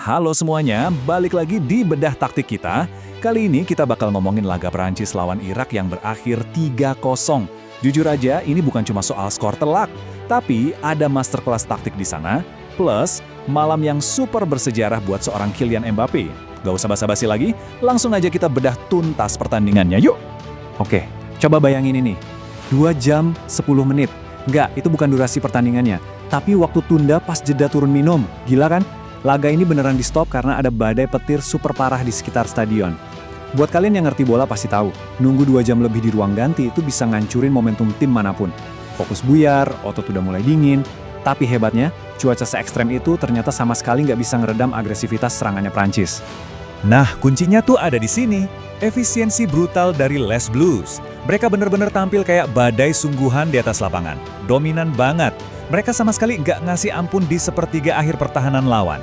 Halo semuanya, balik lagi di Bedah Taktik kita. Kali ini kita bakal ngomongin laga Perancis lawan Irak yang berakhir 3-0. Jujur aja, ini bukan cuma soal skor telak, tapi ada masterclass taktik di sana, plus malam yang super bersejarah buat seorang Kylian Mbappe. Gak usah basa-basi lagi, langsung aja kita bedah tuntas pertandingannya, yuk! Oke, coba bayangin ini, 2 jam 10 menit. Nggak, itu bukan durasi pertandingannya, tapi waktu tunda pas jeda turun minum. Gila kan? Laga ini beneran di stop karena ada badai petir super parah di sekitar stadion. Buat kalian yang ngerti bola pasti tahu, nunggu 2 jam lebih di ruang ganti itu bisa ngancurin momentum tim manapun. Fokus buyar, otot udah mulai dingin, tapi hebatnya, cuaca se-ekstrem itu ternyata sama sekali nggak bisa ngeredam agresivitas serangannya Prancis. Nah, kuncinya tuh ada di sini. Efisiensi brutal dari Les Blues. Mereka bener-bener tampil kayak badai sungguhan di atas lapangan. Dominan banget. Mereka sama sekali nggak ngasih ampun di sepertiga akhir pertahanan lawan.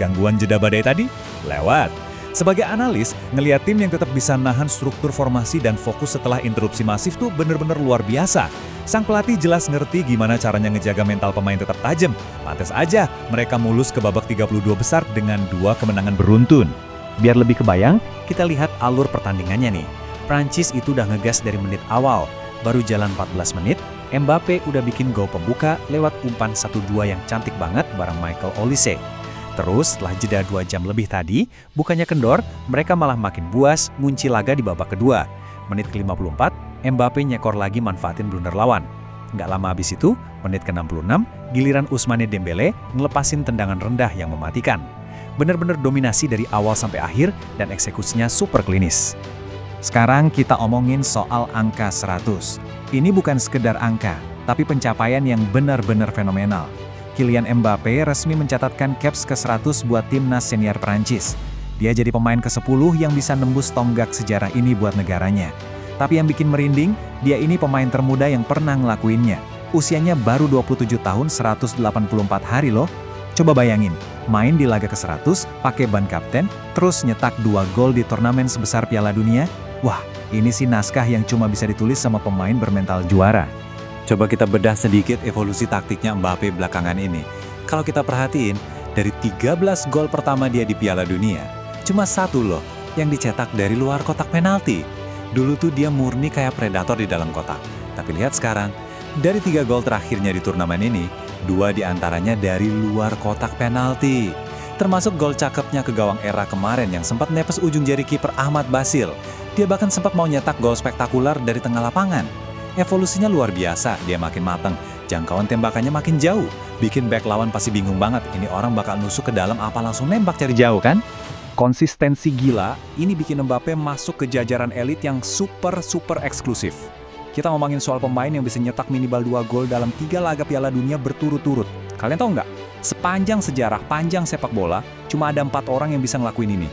Gangguan jeda badai tadi? Lewat. Sebagai analis, ngeliat tim yang tetap bisa nahan struktur formasi dan fokus setelah interupsi masif tuh bener-bener luar biasa. Sang pelatih jelas ngerti gimana caranya ngejaga mental pemain tetap tajam. Pantes aja, mereka mulus ke babak 32 besar dengan 2 kemenangan beruntun. Biar lebih kebayang, kita lihat alur pertandingannya nih. Prancis itu udah ngegas dari menit awal. Baru jalan 14 menit, Mbappe udah bikin gol pembuka lewat umpan 1-2 yang cantik banget bareng Michael Olise. Terus setelah jeda 2 jam lebih tadi, bukannya kendor, mereka malah makin buas ngunci laga di babak kedua. Menit ke-54, Mbappe nyekor lagi manfaatin blunder lawan. Nggak lama habis itu, menit ke-66, giliran Ousmane Dembélé ngelepasin tendangan rendah yang mematikan. Bener-bener dominasi dari awal sampai akhir dan eksekusinya super klinis. Sekarang kita omongin soal angka 100. Ini bukan sekedar angka, tapi pencapaian yang benar-benar fenomenal. Kylian Mbappe resmi mencatatkan caps ke-100 buat timnas senior Prancis. Dia jadi pemain ke-10 yang bisa nembus tonggak sejarah ini buat negaranya. Tapi yang bikin merinding, dia ini pemain termuda yang pernah ngelakuinnya. Usianya baru 27 tahun 184 hari loh. Coba bayangin, main di laga ke-100, pakai ban kapten, terus nyetak 2 gol di turnamen sebesar Piala Dunia. Wah, ini sih naskah yang cuma bisa ditulis sama pemain bermental juara. Coba kita bedah sedikit evolusi taktiknya Mbappe belakangan ini. Kalau kita perhatiin, dari 13 gol pertama dia di Piala Dunia, cuma 1 loh yang dicetak dari luar kotak penalti. Dulu tuh dia murni kayak predator di dalam kotak. Tapi lihat sekarang, dari 3 gol terakhirnya di turnamen ini, 2 diantaranya dari luar kotak penalti. Termasuk gol cakepnya ke gawang era kemarin yang sempat nepes ujung jari kiper Ahmad Basil. Dia bahkan sempat mau nyetak gol spektakuler dari tengah lapangan. Evolusinya luar biasa, dia makin matang, jangkauan tembakannya makin jauh. Bikin bek lawan pasti bingung banget, ini orang bakal nusuk ke dalam apa langsung nembak dari jauh kan? Konsistensi gila, ini bikin Mbappe masuk ke jajaran elit yang super eksklusif. Kita ngomongin soal pemain yang bisa nyetak minimal 2 gol dalam 3 laga Piala Dunia berturut-turut. Kalian tahu nggak? Sepanjang sejarah panjang sepak bola, cuma ada 4 orang yang bisa ngelakuin ini.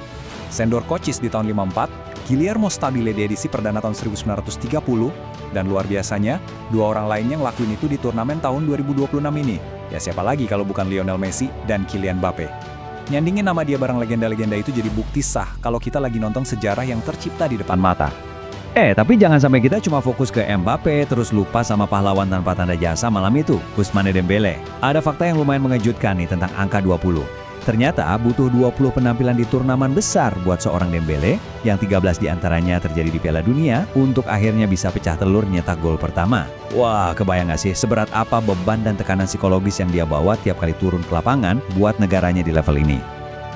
Sandor Kocsis di tahun 54, Guillermo Stabile di edisi perdana tahun 1930, dan luar biasanya, 2 orang lainnya ngelakuin itu di turnamen tahun 2026 ini. Ya siapa lagi kalau bukan Lionel Messi dan Kylian Mbappe. Nyandingin nama dia bareng legenda-legenda itu jadi bukti sah kalau kita lagi nonton sejarah yang tercipta di depan mata. Tapi jangan sampai kita cuma fokus ke Mbappe terus lupa sama pahlawan tanpa tanda jasa malam itu, Ousmane Dembélé. Ada fakta yang lumayan mengejutkan nih tentang angka 20. Ternyata butuh 20 penampilan di turnamen besar buat seorang Dembélé, yang 13 diantaranya terjadi di Piala Dunia, untuk akhirnya bisa pecah telur nyetak gol pertama. Wah, kebayang gak sih seberat apa beban dan tekanan psikologis yang dia bawa tiap kali turun ke lapangan buat negaranya di level ini.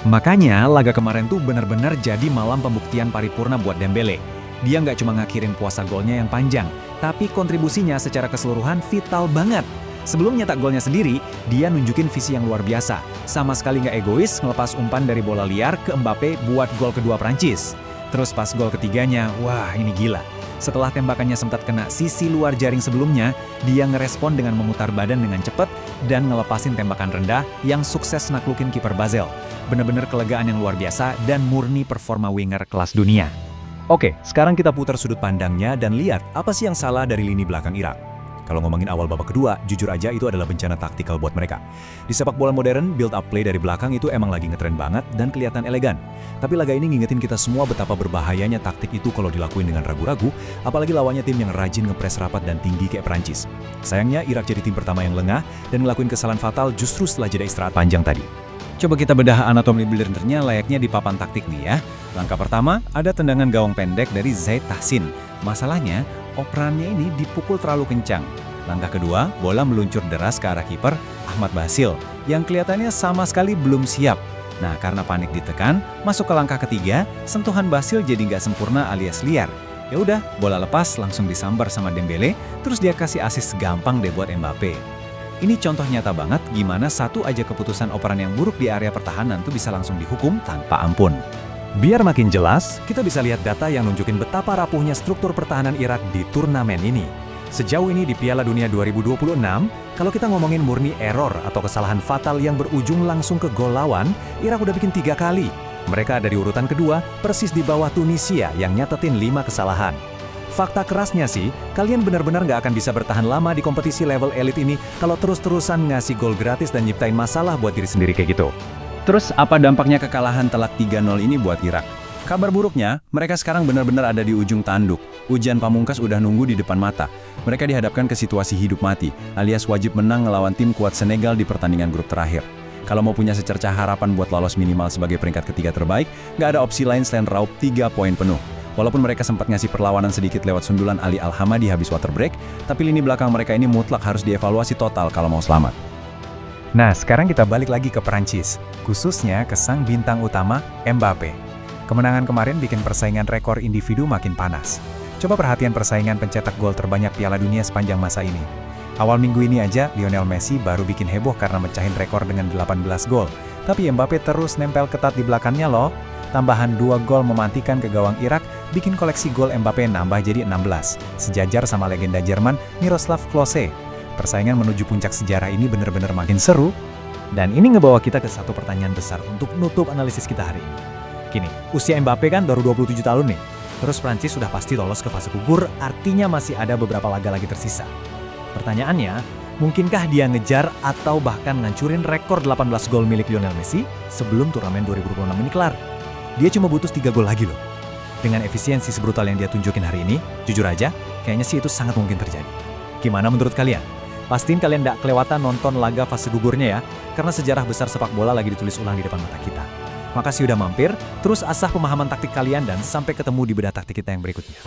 Makanya laga kemarin tuh bener-bener jadi malam pembuktian paripurna buat Dembélé. Dia nggak cuma ngakhirin puasa golnya yang panjang, tapi kontribusinya secara keseluruhan vital banget. Sebelum nyetak golnya sendiri, dia nunjukin visi yang luar biasa. Sama sekali nggak egois ngelepas umpan dari bola liar ke Mbappe buat gol kedua Prancis. Terus pas gol ketiganya, wah ini gila. Setelah tembakannya sempat kena sisi luar jaring sebelumnya, dia ngerespon dengan memutar badan dengan cepat dan ngelepasin tembakan rendah yang sukses naklukin kiper Basel. Bener-bener kelegaan yang luar biasa dan murni performa winger kelas dunia. Oke, sekarang kita putar sudut pandangnya dan lihat apa sih yang salah dari lini belakang Irak. Kalau ngomongin awal babak kedua, jujur aja itu adalah bencana taktikal buat mereka. Di sepak bola modern, build up play dari belakang itu emang lagi ngetren banget dan kelihatan elegan. Tapi laga ini ngingetin kita semua betapa berbahayanya taktik itu kalau dilakuin dengan ragu-ragu, apalagi lawannya tim yang rajin ngepres rapat dan tinggi kayak Prancis. Sayangnya Irak jadi tim pertama yang lengah dan ngelakuin kesalahan fatal justru setelah jeda istirahat panjang tadi. Coba kita bedah anatomi blendernya layaknya di papan taktik nih ya. Langkah pertama, ada tendangan gawang pendek dari Zaid Tahsin. Masalahnya, operannya ini dipukul terlalu kencang. Langkah kedua, bola meluncur deras ke arah kiper Ahmad Basil, yang kelihatannya sama sekali belum siap. Nah, karena panik ditekan, masuk ke langkah ketiga, sentuhan Basil jadi nggak sempurna alias liar. Ya udah, bola lepas langsung disambar sama Dembele, terus dia kasih asis gampang deh buat Mbappe. Ini contoh nyata banget gimana satu aja keputusan operan yang buruk di area pertahanan tuh bisa langsung dihukum tanpa ampun. Biar makin jelas, kita bisa lihat data yang nunjukin betapa rapuhnya struktur pertahanan Irak di turnamen ini. Sejauh ini di Piala Dunia 2026, kalau kita ngomongin murni error atau kesalahan fatal yang berujung langsung ke gol lawan, Irak udah bikin 3 kali. Mereka ada di urutan kedua, persis di bawah Tunisia yang nyatetin 5 kesalahan. Fakta kerasnya sih, kalian benar-benar nggak akan bisa bertahan lama di kompetisi level elit ini kalau terus-terusan ngasih gol gratis dan nyiptain masalah buat diri sendiri kayak gitu. Terus apa dampaknya kekalahan telak 3-0 ini buat Irak? Kabar buruknya, mereka sekarang benar-benar ada di ujung tanduk. Ujian pamungkas udah nunggu di depan mata. Mereka dihadapkan ke situasi hidup mati, alias wajib menang ngelawan tim kuat Senegal di pertandingan grup terakhir. Kalau mau punya secercah harapan buat lolos minimal sebagai peringkat ketiga terbaik, nggak ada opsi lain selain raup 3 poin penuh. Walaupun mereka sempat ngasih perlawanan sedikit lewat sundulan Ali Al-Hamadi habis water break, tapi lini belakang mereka ini mutlak harus dievaluasi total kalau mau selamat. Nah, sekarang kita balik lagi ke Perancis, khususnya ke sang bintang utama, Mbappe. Kemenangan kemarin bikin persaingan rekor individu makin panas. Coba perhatian persaingan pencetak gol terbanyak Piala Dunia sepanjang masa ini. Awal minggu ini aja, Lionel Messi baru bikin heboh karena mecahin rekor dengan 18 gol. Tapi Mbappe terus nempel ketat di belakangnya loh. Tambahan 2 gol memantikan ke gawang Irak bikin koleksi gol Mbappe nambah jadi 16, sejajar sama legenda Jerman Miroslav Klose. Persaingan menuju puncak sejarah ini benar-benar makin seru, dan ini ngebawa kita ke satu pertanyaan besar untuk nutup analisis kita hari ini. Gini, usia Mbappe kan baru 27 tahun nih, terus Prancis sudah pasti lolos ke fase gugur, artinya masih ada beberapa laga lagi tersisa. Pertanyaannya, mungkinkah dia ngejar atau bahkan ngancurin rekor 18 gol milik Lionel Messi sebelum turnamen 2026 ini kelar? Dia cuma butuh 3 gol lagi loh. Dengan efisiensi sebrutal yang dia tunjukin hari ini, jujur aja, kayaknya sih itu sangat mungkin terjadi. Gimana menurut kalian? Pastiin kalian nggak kelewatan nonton laga fase gugurnya ya, karena sejarah besar sepak bola lagi ditulis ulang di depan mata kita. Makasih udah mampir, terus asah pemahaman taktik kalian dan sampai ketemu di bedah taktik kita yang berikutnya.